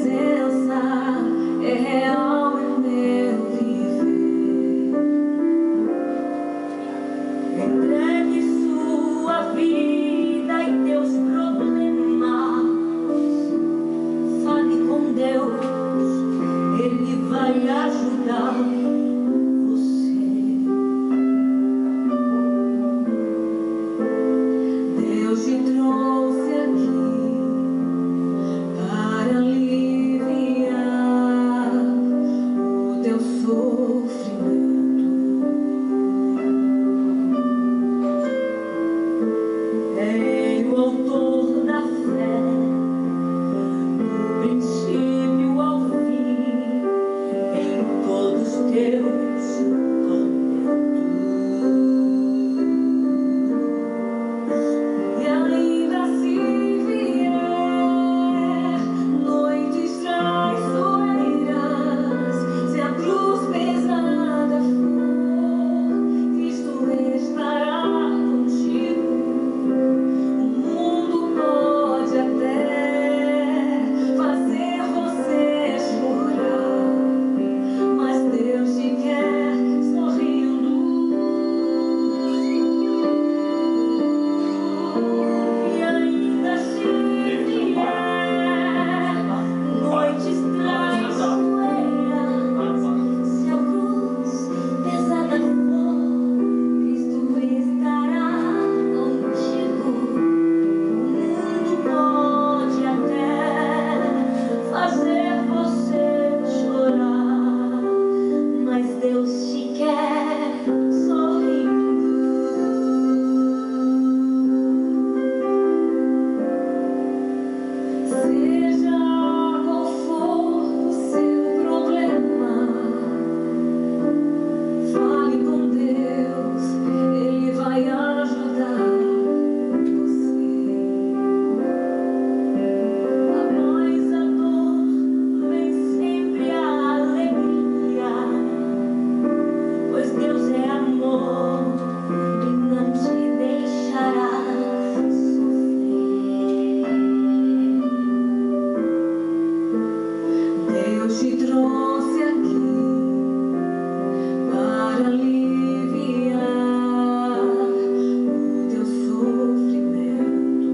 presença é real em meu viver. Entregue sua vida e teus problemas. Fale com Deus, Ele vai ajudar você. Deus te trouxe aqui para aliviar o teu sofrimento. É Ele o autor da fé, do princípio ao fim, em todos os teus tormentos. E ainda se vier noites traiçoeiras, se a cruz pesada for, Cristo estará contigo. O mundo pode até fazer você chorar, mas Deus te quer sorrindo. E ainda se vier noites traiçoeiras, se a cruz pesada for, Cristo estará contigo. O mundo pode até fazer você chorar, mas Deus te quer sorrindo. Seja qual for o seu problema, fale com Deus, Ele vai ajudar você. Após a dor vem sempre a alegria, pois Deus é amor e não te deixará sofrer. Deus te trouxe aqui para aliviar o teu sofrimento.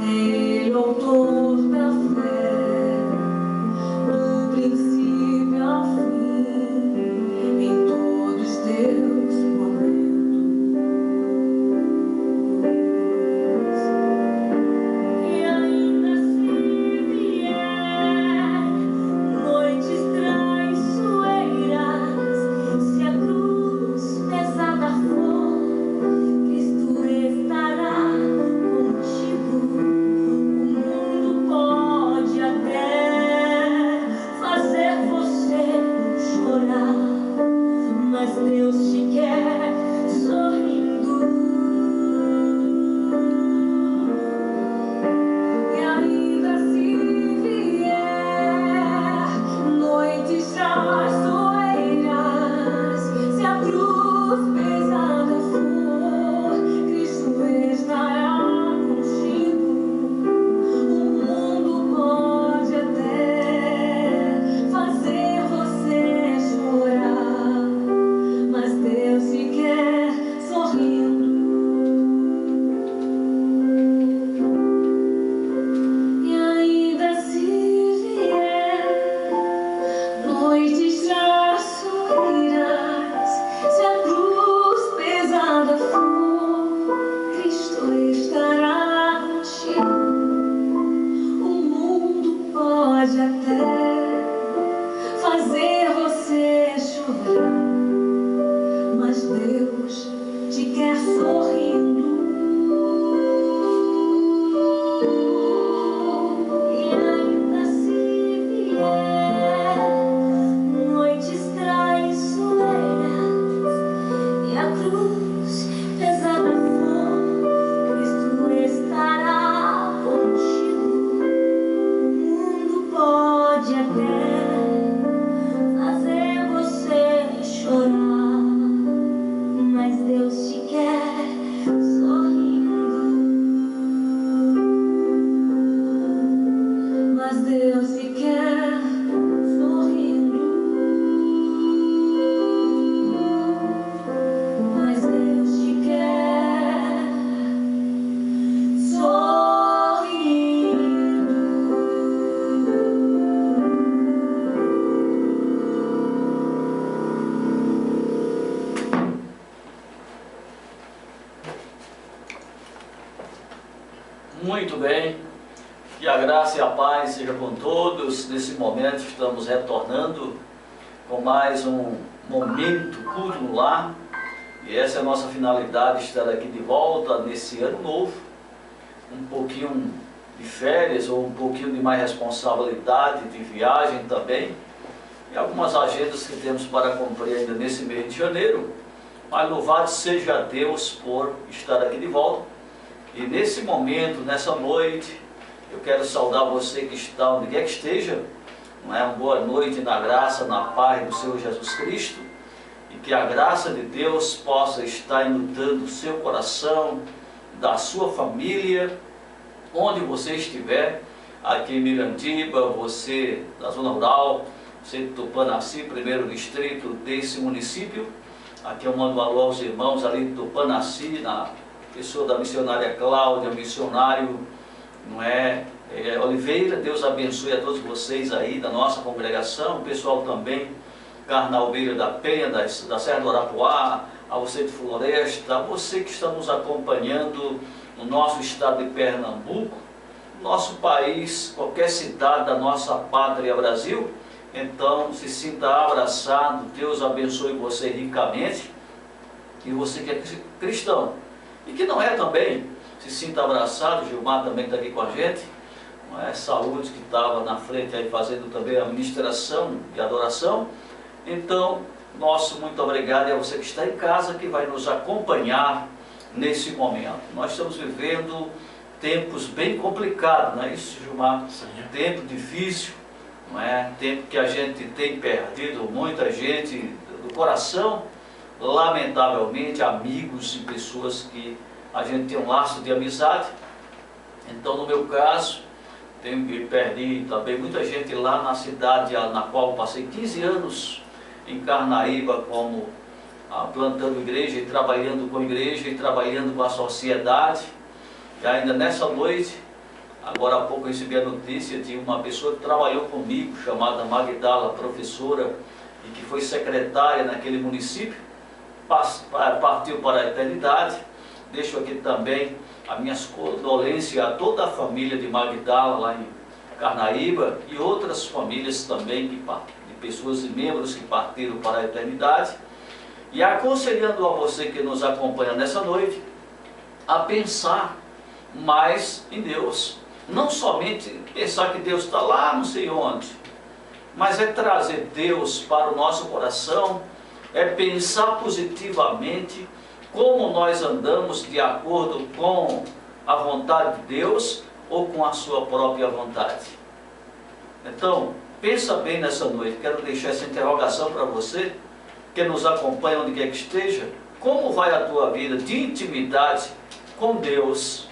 É Ele o autor da fé, do princípio ao fim, em todos os teus momentos. E ainda se vier noites traiçoeiras, se a cruz pesada for, Cristo estará contigo. O mundo pode até fazer você chorar, mas Deus te quer sorrindo. E ainda se vier noites traiçoeiras, se a cruz pesada for, Cristo estará contigo. O mundo pode até fazer você chorar, mas Deus te quer sorrindo. E ainda se vier noites traiçoeiras, se a cruz pesada for, Cristo estará contigo. O mundo pode até fazer você chorar, mas Deus te quer sorrindo. E ainda se vier noites traiçoeiras e a cruz pesada for, Cristo estará contigo. O mundo pode até fazer você chorar, mas Deus te quer Muito bem, que a graça e a paz seja com todos. Nesse momento estamos retornando com mais um momento culto no lar, e essa é a nossa finalidade, estar aqui de volta nesse ano novo, um pouquinho de férias ou um pouquinho de mais responsabilidade, de viagem também, e algumas agendas que temos para cumprir ainda nesse mês de janeiro, mas louvado seja Deus por estar aqui de volta. E nesse momento, nessa noite, eu quero saudar você que está onde quer que esteja, uma boa noite na graça, na paz do Senhor Jesus Cristo, e que a graça de Deus possa estar inundando o seu coração, da sua família, onde você estiver, aqui em Mirandiba, você da zona rural, você de Tupanaci, primeiro distrito desse município. Aqui eu mando um alô aos irmãos ali de Tupanaci, na pessoa da missionária Cláudia, missionário Oliveira. Deus abençoe a todos vocês aí da nossa congregação, o pessoal também, Carnalbeira da Penha, da Serra do Arapuá, a você de Floresta, a você que está nos acompanhando no nosso estado de Pernambuco, nosso país, qualquer cidade da nossa pátria Brasil. Então se sinta abraçado, Deus abençoe você ricamente, e você que é cristão e que não é também, se sinta abraçado. Gilmar também está aqui com a gente, Saúde, que estava na frente aí fazendo também a ministração e adoração. Então, nosso muito obrigado, e a você que está em casa, que vai nos acompanhar nesse momento. Nós estamos vivendo tempos bem complicados, não é isso, Gilmar? Sim. Tempo difícil, não é? Tempo que a gente tem perdido muita gente do coração, lamentavelmente, amigos e pessoas que a gente tem um laço de amizade. Então, no meu caso, perdi também muita gente lá na cidade na qual passei 15 anos, em Carnaíba, como plantando igreja e trabalhando com igreja e trabalhando com a sociedade. E ainda nessa noite, agora há pouco eu recebi a notícia de uma pessoa que trabalhou comigo, chamada Magdala, professora, e que foi secretária naquele município, partiu para a eternidade. Deixo aqui também as minhas condolências a toda a família de Magdala, lá em Carnaíba, e outras famílias também, de pessoas e membros que partiram para a eternidade. E aconselhando a você que nos acompanha nessa noite, a pensar mais em Deus. Não somente pensar que Deus está lá não sei onde, mas é trazer Deus para o nosso coração, é pensar positivamente como nós andamos de acordo com a vontade de Deus ou com a sua própria vontade. Então, pensa bem nessa noite. Quero deixar essa interrogação para você que nos acompanha onde quer que esteja. Como vai a tua vida de intimidade com Deus?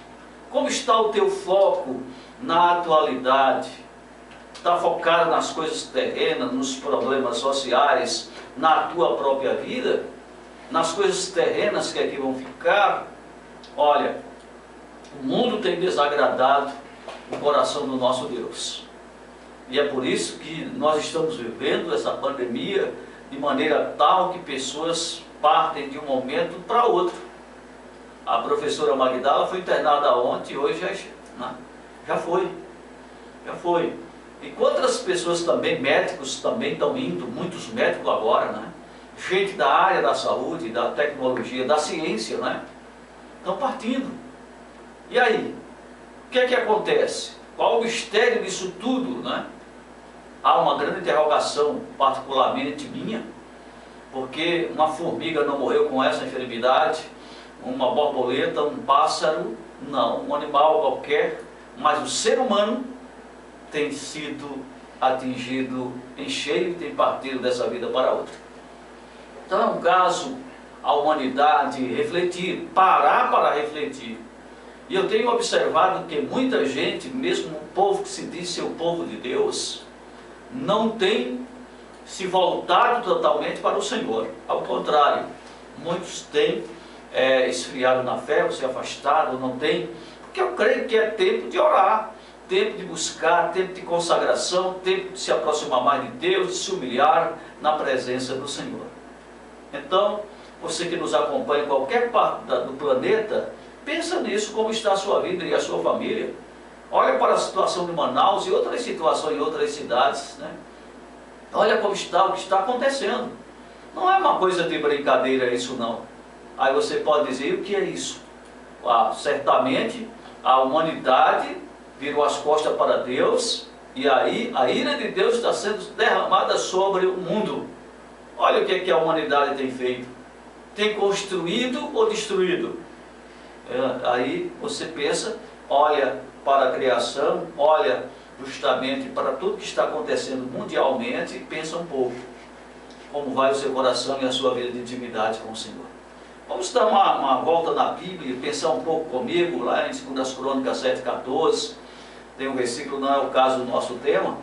Como está o teu foco na atualidade? Está focado nas coisas terrenas, nos problemas sociais, na tua própria vida? Nas coisas terrenas que aqui vão ficar? Olha, o mundo tem desagradado o coração do nosso Deus. E é por isso que nós estamos vivendo essa pandemia de maneira tal que pessoas partem de um momento para outro. A professora Magdala foi internada ontem e hoje já foi. E quantas pessoas também, médicos também estão indo, muitos médicos agora, né? Gente da área da saúde, da tecnologia, da ciência, né? Estão partindo. E aí? O que é que acontece? Qual o mistério disso tudo, né? Há uma grande interrogação, particularmente minha, porque uma formiga não morreu com essa enfermidade, uma borboleta, um pássaro, não, um animal qualquer, mas o ser humano tem sido atingido em cheio e tem partido dessa vida para outra. Então é um caso a humanidade refletir, parar para refletir. E eu tenho observado que muita gente, mesmo o povo que se diz ser o povo de Deus, não tem se voltado totalmente para o Senhor. Ao contrário, muitos têm esfriado na fé, ou se afastado, não tem, porque eu creio que é tempo de orar, tempo de buscar, tempo de consagração, tempo de se aproximar mais de Deus, de se humilhar na presença do Senhor. Então, você que nos acompanha em qualquer parte do planeta, Pensa nisso, como está a sua vida e a sua família. Olha para a situação de Manaus e outras situações em outras cidades, né? Olha como está, o que está acontecendo. Não é uma coisa de brincadeira isso não. Aí você pode dizer, o que é isso? Certamente a humanidade virou as costas para Deus, e aí a ira de Deus está sendo derramada sobre o mundo. Olha o que é que a humanidade tem feito. Tem construído ou destruído? Aí você pensa, olha para a criação, olha justamente para tudo que está acontecendo mundialmente e pensa um pouco como vai o seu coração e a sua vida de intimidade com o Senhor. Vamos dar uma volta na Bíblia, pensar um pouco comigo, lá em 2 Crônicas 7,14, tem um versículo, não é o caso do nosso tema,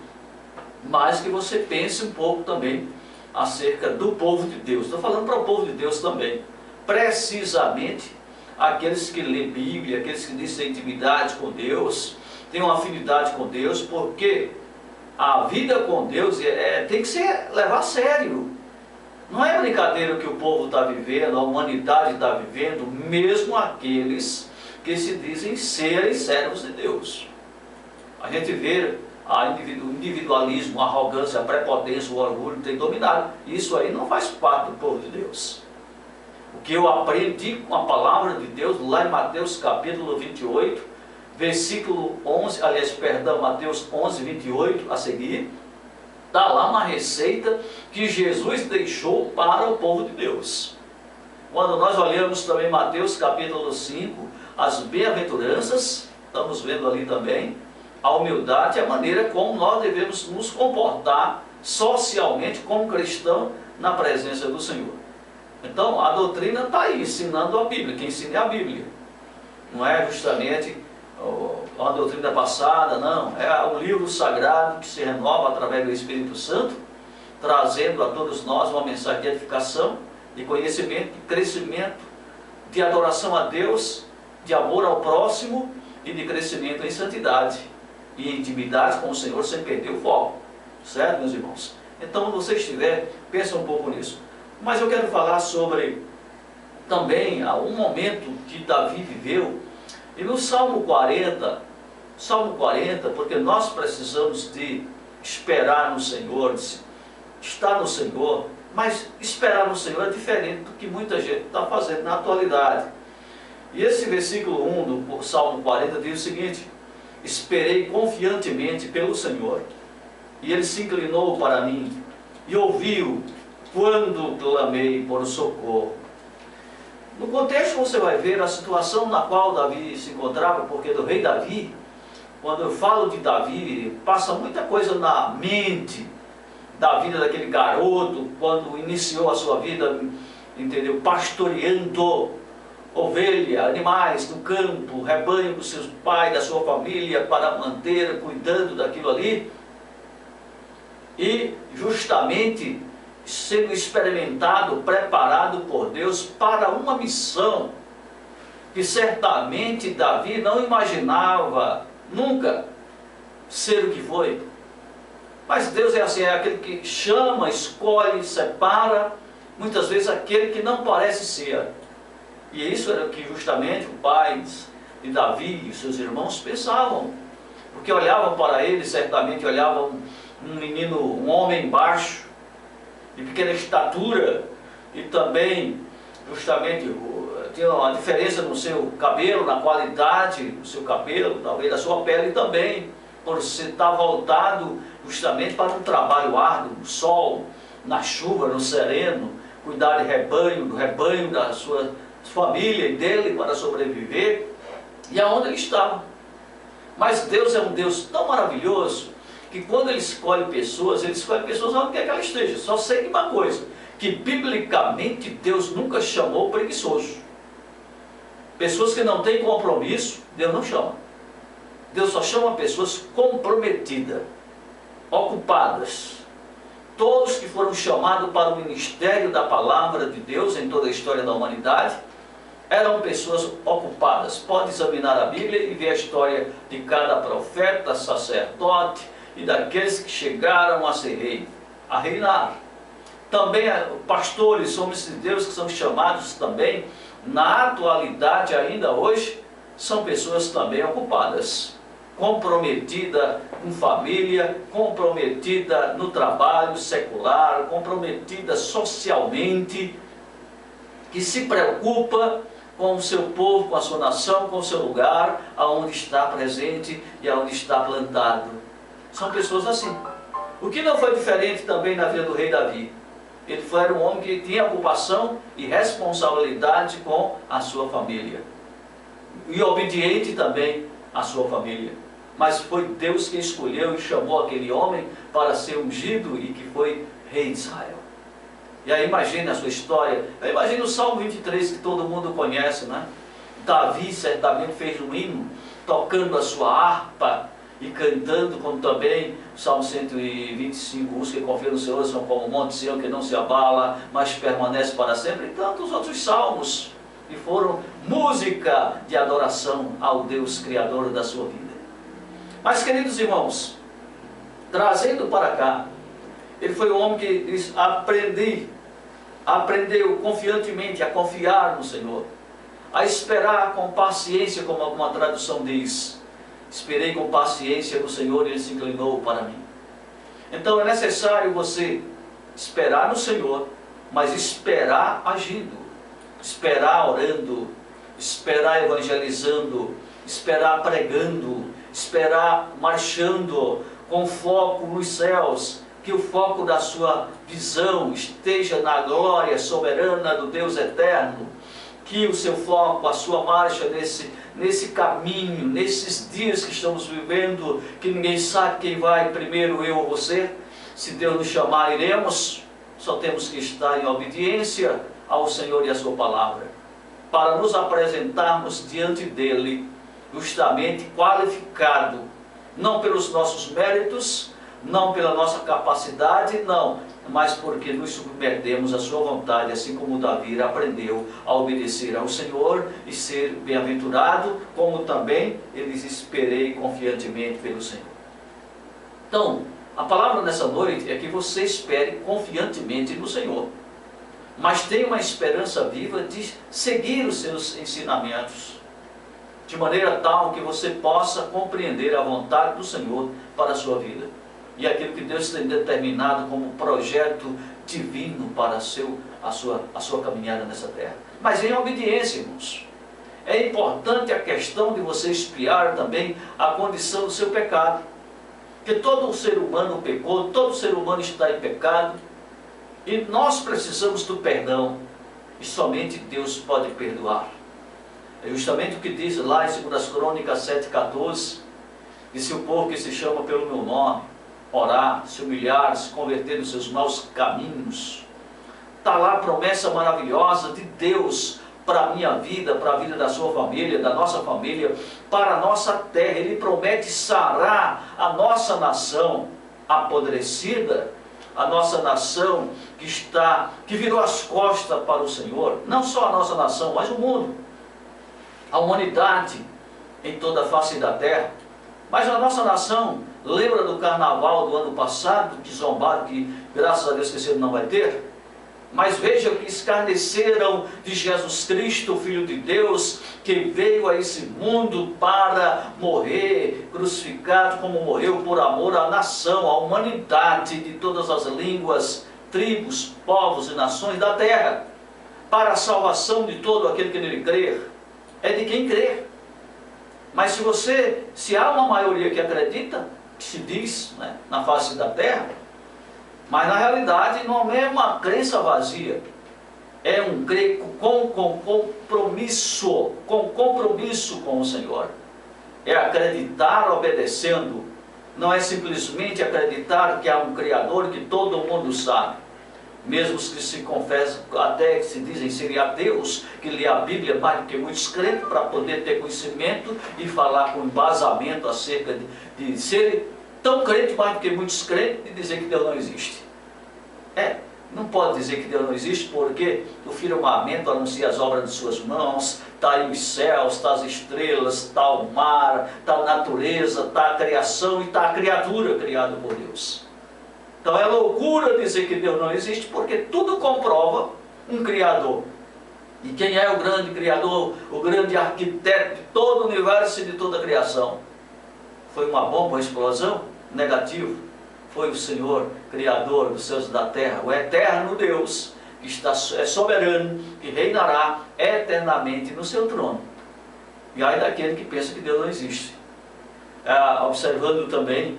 mas que você pense um pouco também acerca do povo de Deus. Estou falando para o povo de Deus também, precisamente aqueles que lêem Bíblia, aqueles que dizem intimidade com Deus, têm uma afinidade com Deus, porque a vida com Deus tem que ser levar a sério. Não é brincadeira o que o povo está vivendo, a humanidade está vivendo, mesmo aqueles que se dizem serem servos de Deus. A gente vê o individualismo, a arrogância, a prepotência, o orgulho tem dominado. Isso aí não faz parte do povo de Deus. O que eu aprendi com a palavra de Deus, lá em Mateus capítulo 28, versículo 11, Mateus 11, 28, a seguir, está lá uma receita que Jesus deixou para o povo de Deus. Quando nós olhamos também Mateus capítulo 5, as bem-aventuranças, estamos vendo ali também, a humildade e a maneira como nós devemos nos comportar socialmente como cristão na presença do Senhor. Então a doutrina está aí, ensinando a Bíblia, quem ensina é a Bíblia. Não é justamente uma doutrina passada, não. É um livro sagrado que se renova através do Espírito Santo, trazendo a todos nós uma mensagem de edificação, de conhecimento, de crescimento, de adoração a Deus, de amor ao próximo e de crescimento em santidade e em intimidade com o Senhor sem perder o foco. Certo, meus irmãos? Então, quando você estiver, pensa um pouco nisso. Mas eu quero falar sobre também um momento que Davi viveu. E no Salmo 40, porque nós precisamos de esperar no Senhor, de estar no Senhor, mas esperar no Senhor é diferente do que muita gente está fazendo na atualidade. E esse versículo 1 do Salmo 40 diz o seguinte: esperei confiantemente pelo Senhor, e Ele se inclinou para mim, e ouviu quando clamei por socorro. No contexto você vai ver a situação na qual Davi se encontrava, porque do rei Davi, quando eu falo de Davi, passa muita coisa na mente da vida daquele garoto, quando iniciou a sua vida, entendeu? Pastoreando ovelha, animais do campo, rebanho dos seus pais, da sua família, para manter, cuidando daquilo ali, e justamente sendo experimentado, preparado por Deus para uma missão que certamente Davi não imaginava nunca ser o que foi. Mas Deus é assim, é aquele que chama, escolhe, separa, muitas vezes aquele que não parece ser. E isso era o que justamente o pai de Davi e seus irmãos pensavam, porque olhavam para ele, certamente olhavam um menino, um homem baixo, de pequena estatura, e também justamente tinha uma diferença no seu cabelo, na qualidade do seu cabelo, talvez da sua pele também, por estar voltado justamente para um trabalho árduo, no sol, na chuva, no sereno, cuidar de rebanho, do rebanho da sua família e dele para sobreviver, e aonde ele estava. Mas Deus é um Deus tão maravilhoso, que quando Ele escolhe pessoas onde quer que ela esteja. Só sei de uma coisa, que biblicamente Deus nunca chamou preguiçoso. Pessoas que não têm compromisso, Deus não chama. Deus só chama pessoas comprometidas, ocupadas. Todos que foram chamados para o ministério da palavra de Deus em toda a história da humanidade, eram pessoas ocupadas. Pode examinar a Bíblia e ver a história de cada profeta, sacerdote, e daqueles que chegaram a ser rei, a reinar. Também pastores, homens de Deus que são chamados também na atualidade ainda hoje, são pessoas também ocupadas, comprometida com família, comprometida no trabalho secular, comprometida socialmente, que se preocupa com o seu povo, com a sua nação, com o seu lugar, aonde está presente e aonde está plantado. São pessoas assim. O que não foi diferente também na vida do rei Davi. Ele era um homem que tinha ocupação e responsabilidade com a sua família. E obediente também à sua família. Mas foi Deus que escolheu e chamou aquele homem para ser ungido e que foi rei de Israel. E aí imagine a sua história. Imagine o Salmo 23 que todo mundo conhece, né? Davi certamente fez um hino, tocando a sua harpa e cantando, como também o Salmo 125, os que confiam no Senhor são como o monte Sião que não se abala, mas permanece para sempre, e tantos outros salmos que foram música de adoração ao Deus Criador da sua vida. Mas, queridos irmãos, trazendo para cá, ele foi um homem que diz, aprendeu confiantemente a confiar no Senhor, a esperar com paciência, como alguma tradução diz. Esperei com paciência no Senhor e Ele se inclinou para mim. Então é necessário você esperar no Senhor, mas esperar agindo, esperar orando, esperar evangelizando, esperar pregando, esperar marchando com foco nos céus, que o foco da sua visão esteja na glória soberana do Deus eterno, que o seu foco, a sua marcha nesse caminho, nesses dias que estamos vivendo, que ninguém sabe quem vai primeiro, eu ou você. Se Deus nos chamar, iremos. Só temos que estar em obediência ao Senhor e à sua palavra, para nos apresentarmos diante dele, justamente qualificado, não pelos nossos méritos, não pela nossa capacidade, não, mas porque nos submetemos à sua vontade, assim como Davi aprendeu a obedecer ao Senhor e ser bem-aventurado, como também ele diz, esperei confiantemente pelo Senhor. Então, a palavra nessa noite é que você espere confiantemente no Senhor, mas tenha uma esperança viva de seguir os seus ensinamentos, de maneira tal que você possa compreender a vontade do Senhor para a sua vida, e aquilo que Deus tem determinado como projeto divino para a sua caminhada nessa terra. Mas em obediência, irmãos. É importante a questão de você espiar também a condição do seu pecado. Porque todo ser humano pecou, todo ser humano está em pecado, e nós precisamos do perdão, e somente Deus pode perdoar. É justamente o que diz lá em 2 Crônicas 7,14, que se o povo que se chama pelo meu nome orar, se humilhar, se converter nos seus maus caminhos, está lá a promessa maravilhosa de Deus para a minha vida, para a vida da sua família, da nossa família, para a nossa terra. Ele promete sarar a nossa nação apodrecida, a nossa nação que virou as costas para o Senhor, não só a nossa nação, mas o mundo, a humanidade em toda a face da terra. Mas a nossa nação, lembra do carnaval do ano passado, que zombaram, que graças a Deus que esse ano não vai ter? Mas veja que escarneceram de Jesus Cristo, o Filho de Deus, que veio a esse mundo para morrer, crucificado como morreu por amor à nação, à humanidade de todas as línguas, tribos, povos e nações da terra, para a salvação de todo aquele que nele crer. É de quem crer. Mas se há uma maioria que acredita, que se diz, né, na face da terra, mas na realidade não é uma crença vazia, é um crer com compromisso com o Senhor, é acreditar obedecendo, não é simplesmente acreditar que há um Criador que todo mundo sabe, mesmo os que se confessam, até que se dizem serem ateus, que lê a Bíblia mais do que muitos crentes, para poder ter conhecimento e falar com embasamento acerca de serem tão crentes mais do que muitos crentes, e dizer que Deus não existe. Não pode dizer que Deus não existe, porque o firmamento anuncia as obras de suas mãos, está aí os céus, está as estrelas, está o mar, está a natureza, está a criação e está a criatura criada por Deus. Então é loucura dizer que Deus não existe, porque tudo comprova um Criador. E quem é o grande Criador, o grande arquiteto de todo o universo e de toda a criação? Foi uma bomba, uma explosão? Negativo. Foi o Senhor, Criador dos céus e da terra, o eterno Deus, que é soberano, que reinará eternamente no seu trono. E aí daquele que pensa que Deus não existe. Observando também,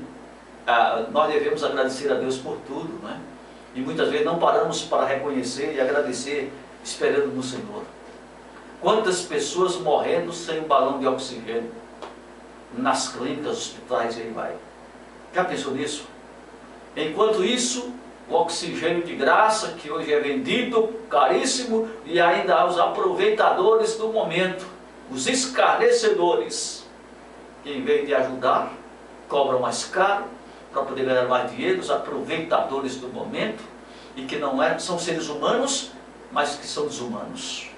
nós devemos agradecer a Deus por tudo, não é? E muitas vezes não paramos para reconhecer e agradecer, esperando no Senhor. Quantas pessoas morrendo sem um balão de oxigênio, nas clínicas, hospitais, e aí vai. Já pensou nisso? Enquanto isso, o oxigênio de graça, que hoje é vendido caríssimo, e ainda há os aproveitadores do momento, os escarnecedores, que em vez de ajudar, cobram mais caro, para poder ganhar mais dinheiro, os aproveitadores do momento, e que não são seres humanos, mas que são desumanos,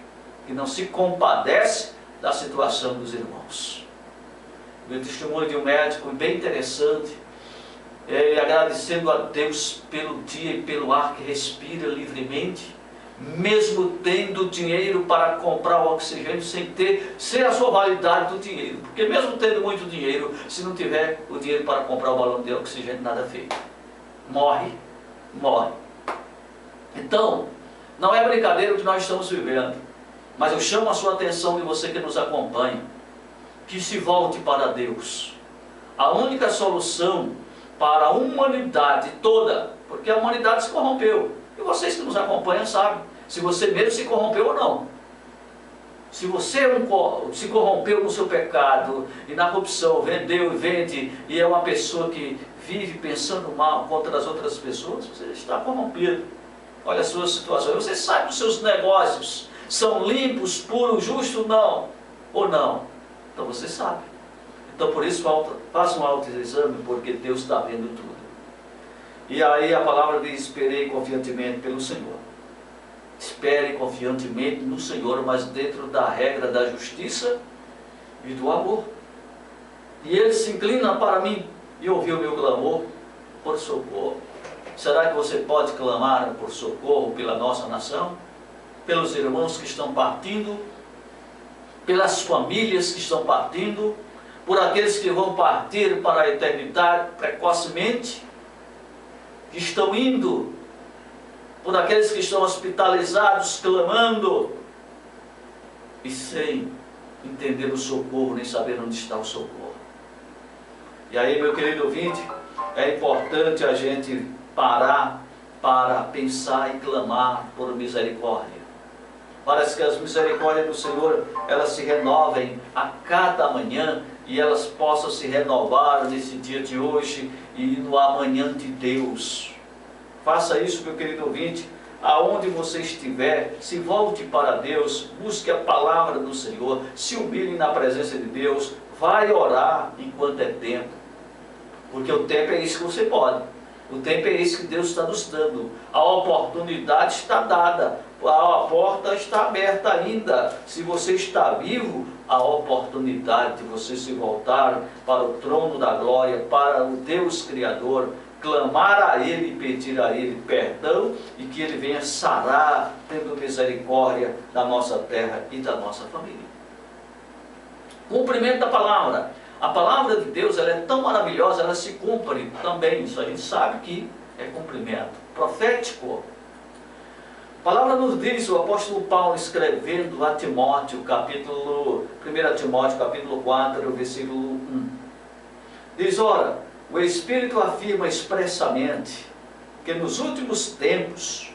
que não se compadece da situação dos irmãos. O testemunho de um médico bem interessante, ele agradecendo a Deus pelo dia e pelo ar que respira livremente, mesmo tendo dinheiro para comprar o oxigênio sem a sua validade do dinheiro. Porque mesmo tendo muito dinheiro, se não tiver o dinheiro para comprar o balão de oxigênio, nada feito. Morre. Então, não é brincadeira o que nós estamos vivendo, mas eu chamo a sua atenção de você que nos acompanha, que se volte para Deus. A única solução para a humanidade toda, porque a humanidade se corrompeu, e vocês que nos acompanham sabem, se você mesmo se corrompeu ou não. Se você se corrompeu no seu pecado, e na corrupção, vendeu e vende, e é uma pessoa que vive pensando mal contra as outras pessoas, você está corrompido. Olha a sua situação, você sabe que os seus negócios são limpos, puros, justos, não, ou não. Então você sabe. Então por isso faça um autoexame, porque Deus está vendo tudo. E aí a palavra diz: esperei confiantemente pelo Senhor. Espere confiantemente no Senhor, mas dentro da regra da justiça e do amor. E Ele se inclina para mim e ouviu o meu clamor por socorro. Será que você pode clamar por socorro pela nossa nação? Pelos irmãos que estão partindo? Pelas famílias que estão partindo? Por aqueles que vão partir para a eternidade precocemente? Que estão indo? Por aqueles que estão hospitalizados, clamando, e sem entender o socorro, nem saber onde está o socorro. E aí, meu querido ouvinte, é importante a gente parar para pensar e clamar por misericórdia. Parece que as misericórdias do Senhor, elas se renovem a cada manhã, e elas possam se renovar nesse dia de hoje e no amanhã de Deus. Faça isso, meu querido ouvinte, aonde você estiver, se volte para Deus, busque a palavra do Senhor, se humilhe na presença de Deus, vai orar enquanto é tempo, porque o tempo é isso que você pode, o tempo é isso que Deus está nos dando, a oportunidade está dada, a porta está aberta ainda. Se você está vivo, a oportunidade de você se voltar para o trono da glória, para o Deus Criador, clamar a Ele e pedir a Ele perdão, e que Ele venha sarar, tendo misericórdia da nossa terra e da nossa família. Cumprimento da palavra. A palavra de Deus, ela é tão maravilhosa, ela se cumpre também. Isso a gente sabe que é cumprimento profético. A palavra nos diz, o apóstolo Paulo escrevendo a Timóteo, 1 Timóteo capítulo 4, versículo 1. Diz: ora, o Espírito afirma expressamente que nos últimos tempos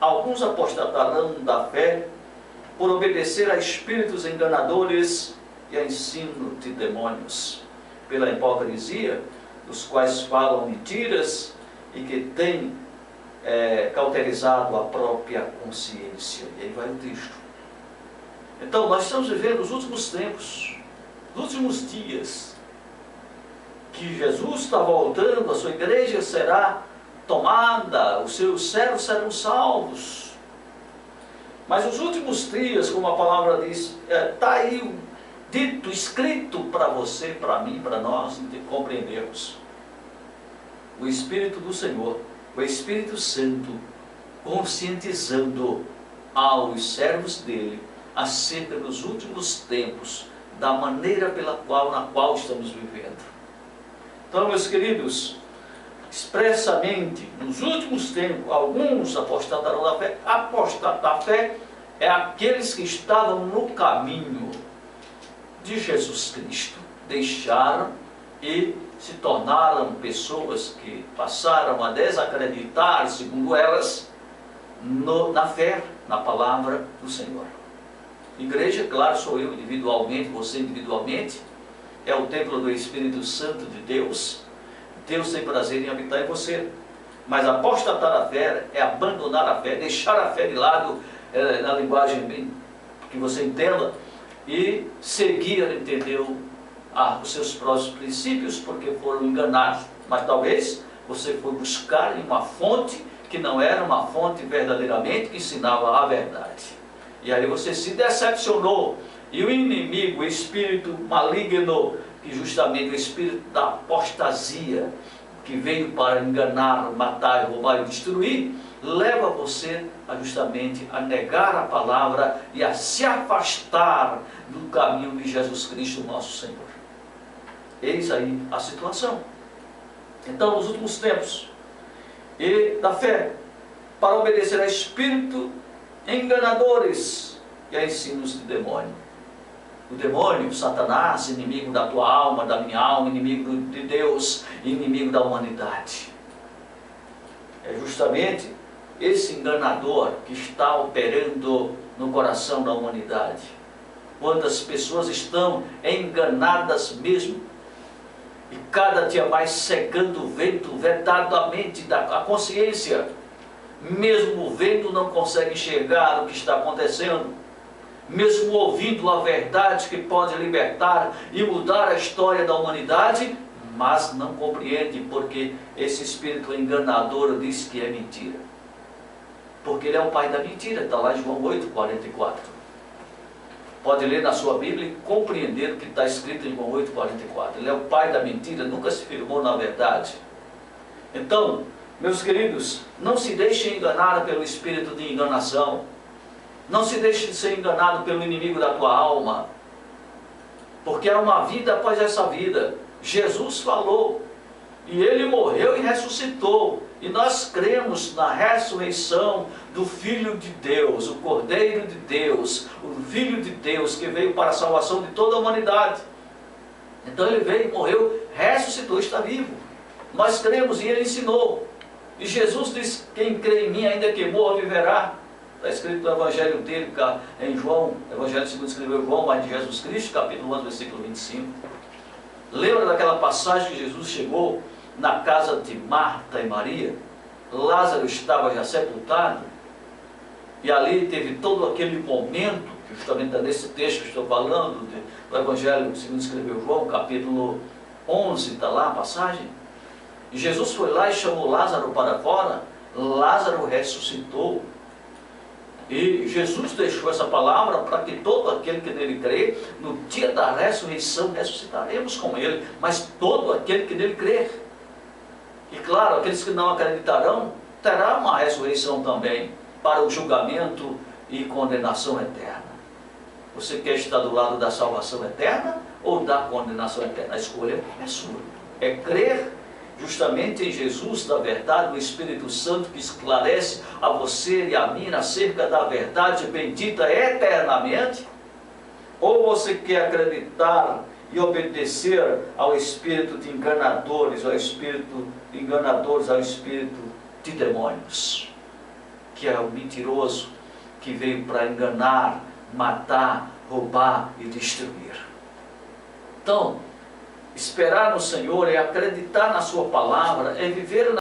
alguns apostatarão da fé por obedecer a espíritos enganadores e a ensino de demônios, pela hipocrisia, dos quais falam mentiras e que têm cauterizado a própria consciência. E aí vai o texto. Então nós estamos vivendo os últimos tempos, os últimos dias, que Jesus está voltando, a sua igreja será tomada, os seus servos serão salvos. Mas os últimos dias, como a palavra diz, está aí dito, escrito para você, para mim, para nós, de compreendermos. O Espírito do Senhor, o Espírito Santo, conscientizando aos servos dele acerca dos últimos tempos, da maneira na qual estamos vivendo. Então, meus queridos, expressamente, nos últimos tempos, alguns apostatarão da fé. Apostatar da fé é aqueles que estavam no caminho de Jesus Cristo, deixaram e se tornaram pessoas que passaram a desacreditar, segundo elas, na fé, na palavra do Senhor. Igreja, claro, sou eu individualmente, você individualmente, é o templo do Espírito Santo de Deus. Deus tem prazer em habitar em você. Mas apostatar a fé é abandonar a fé, deixar a fé de lado, na linguagem bem que você entenda, e seguir, entendeu, os seus próprios princípios, porque foram enganados. Mas talvez você foi buscar em uma fonte que não era uma fonte verdadeiramente que ensinava a verdade. E aí você se decepcionou. E o inimigo, o espírito maligno, que justamente o espírito da apostasia, que veio para enganar, matar, roubar e destruir, leva você justamente a negar a palavra e a se afastar do caminho de Jesus Cristo, nosso Senhor. Eis aí a situação. Então, nos últimos tempos, e da fé, para obedecer a espírito enganadores e a ensinos de demônio. O demônio, Satanás, inimigo da tua alma, da minha alma, inimigo de Deus, inimigo da humanidade. É justamente esse enganador que está operando no coração da humanidade. Quantas pessoas estão enganadas mesmo, e cada dia mais cegando o vento, vedado a mente, a consciência, mesmo vendo não consegue enxergar o que está acontecendo, mesmo ouvindo a verdade que pode libertar e mudar a história da humanidade, mas não compreende, porque esse espírito enganador diz que é mentira. Porque ele é o pai da mentira, está lá em João 8,44. Pode ler na sua Bíblia e compreender o que está escrito em João 8,44. Ele é o pai da mentira, nunca se firmou na verdade. Então, meus queridos, não se deixem enganar pelo espírito de enganação. Não se deixe de ser enganado pelo inimigo da tua alma. Porque há uma vida após essa vida. Jesus falou, e ele morreu e ressuscitou. E nós cremos na ressurreição do Filho de Deus, o Cordeiro de Deus, o Filho de Deus que veio para a salvação de toda a humanidade. Então ele veio, morreu, ressuscitou, está vivo. Nós cremos e ele ensinou. E Jesus disse, quem crê em mim, ainda que morra, viverá. Está escrito no Evangelho dele, em João, Evangelho segundo escreveu João, mas de Jesus Cristo, capítulo 11, versículo 25. Lembra daquela passagem que Jesus chegou na casa de Marta e Maria? Lázaro estava já sepultado, e ali teve todo aquele momento, justamente nesse texto que estou falando, do Evangelho segundo escreveu João, capítulo 11, está lá a passagem. E Jesus foi lá e chamou Lázaro para fora. Lázaro ressuscitou. E Jesus deixou essa palavra para que todo aquele que nele crê, no dia da ressurreição, ressuscitaremos com ele. Mas todo aquele que nele crer. E claro, aqueles que não acreditarão, terá uma ressurreição também, para o julgamento e condenação eterna. Você quer estar do lado da salvação eterna ou da condenação eterna? A escolha é sua. É crer justamente em Jesus da verdade, o Espírito Santo que esclarece a você e a mim acerca da verdade bendita eternamente, ou você quer acreditar e obedecer ao espírito de enganadores, ao espírito de enganadores, ao espírito de demônios, que é o mentiroso que veio para enganar, matar, roubar e destruir. Então, esperar no Senhor é acreditar na sua palavra, é viver na